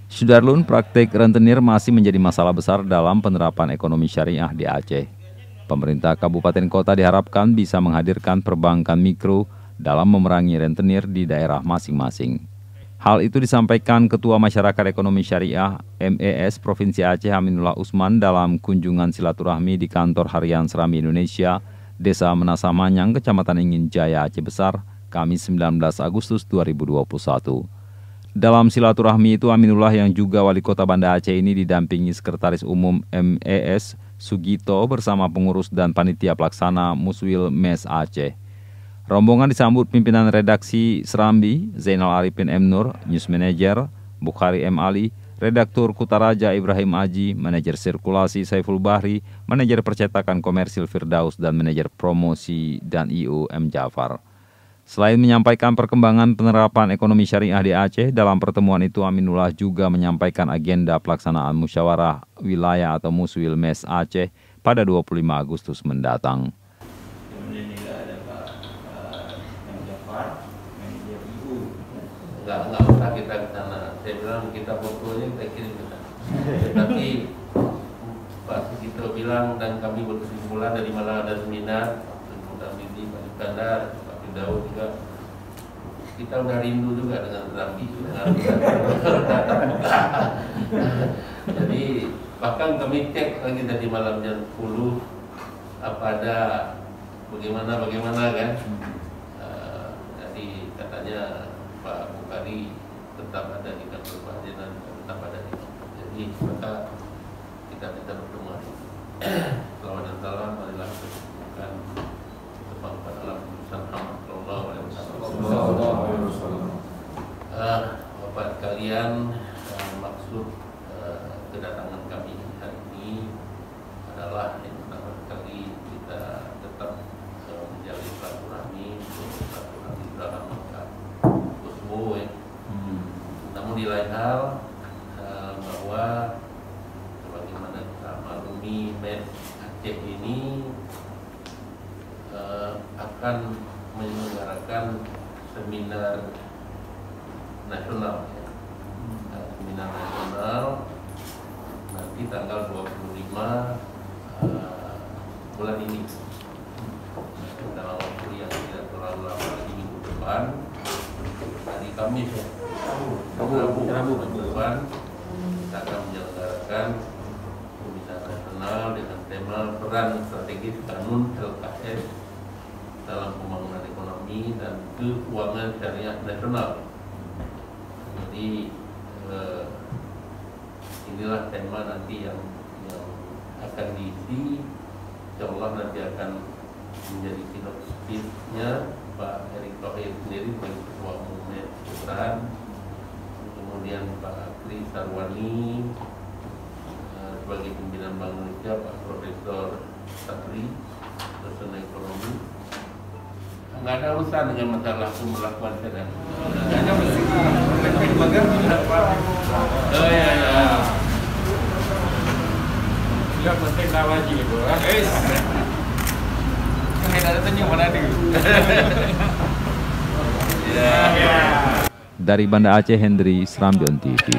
Sudarlun, praktik rentenir masih menjadi masalah besar dalam penerapan ekonomi syariah di Aceh. Pemerintah kabupaten kota diharapkan bisa menghadirkan perbankan mikro dalam memerangi rentenir di daerah masing-masing. Hal itu disampaikan Ketua Masyarakat Ekonomi Syariah MES Provinsi Aceh Aminullah Usman dalam kunjungan silaturahmi di kantor harian Serambi Indonesia, Desa Menasah Manyang, Kecamatan Ingin Jaya, Aceh Besar, Kamis 19 Agustus 2021. Dalam silaturahmi itu, Aminullah yang juga Wali Kota Banda Aceh ini didampingi Sekretaris Umum MES Sugito bersama pengurus dan panitia pelaksana Muswil MES Aceh. Rombongan disambut pimpinan redaksi Serambi, Zainal Arifin M. Nur, News Manager, Bukhari M. Ali, Redaktur Kutaraja Ibrahim Aji, Manajer Sirkulasi Saiful Bahri, Manajer Percetakan Komersil Firdaus, dan Manajer Promosi dan IU M. Jafar. Selain menyampaikan perkembangan penerapan ekonomi syariah di Aceh, dalam pertemuan itu Aminullah juga menyampaikan agenda pelaksanaan musyawarah wilayah atau Muswil MES Aceh pada 25 Agustus mendatang. Nggak usah kita ke sana. Saya bilang kita fotonya kita kirim ke sana. Tetapi Pak Sugito bilang dan kami berkesimpulan dari malah ada seminar tentang Midi, Pak Iskandar, Pak Firdaus juga. Kita udah rindu juga dengan Serambi. Jadi bahkan kami cek lagi tadi malam jam 10 apa ada bagaimana kan. Jadi katanya Pak Bukhari tetap ada di kantor Pak dan tetap ada di kantor. Jadi maka kita bertemu hari ini. Selamat dan salam, marilah kita bukan sebangsa dalam urusan Muhammad Sallallahu Alaihi Wasallam. Bapak kalian, maksud kedatangan kami hari ini adalah yang pertama sekali kita tetap menjalin silaturahmi dalam namun di lain hal bahwa sebagaimana kita maklumi MES Aceh ini akan menyelenggarakan seminar nasional, seminar nasional nanti tanggal 25 bulan ini dalam waktu yang tidak terlalu lama lagi, minggu depan. Hari Kamis ya, Rabu depan kita akan menyelenggarakan seminar nasional dengan tema peran strategis kanun LKS dalam pembangunan ekonomi dan keuangan syariah nasional. Jadi inilah tema nanti yang akan diisi. Insyaallah nanti akan menjadi keynote speech-nya Pak Erick Thohir sendiri sebagai Ketua Umum Perusahaan, kemudian Pak Akri Sarwani sebagai pimpinan Bank Indonesia, Pak Profesor Sabri, dosen ekonomi. Nggak ada urusan dengan masalah pemberlakuan sedang. Hanya mesti lembaga. Oh ya. Tidak penting lawaji itu. Dari Banda Aceh, Hendri, Serambi TV.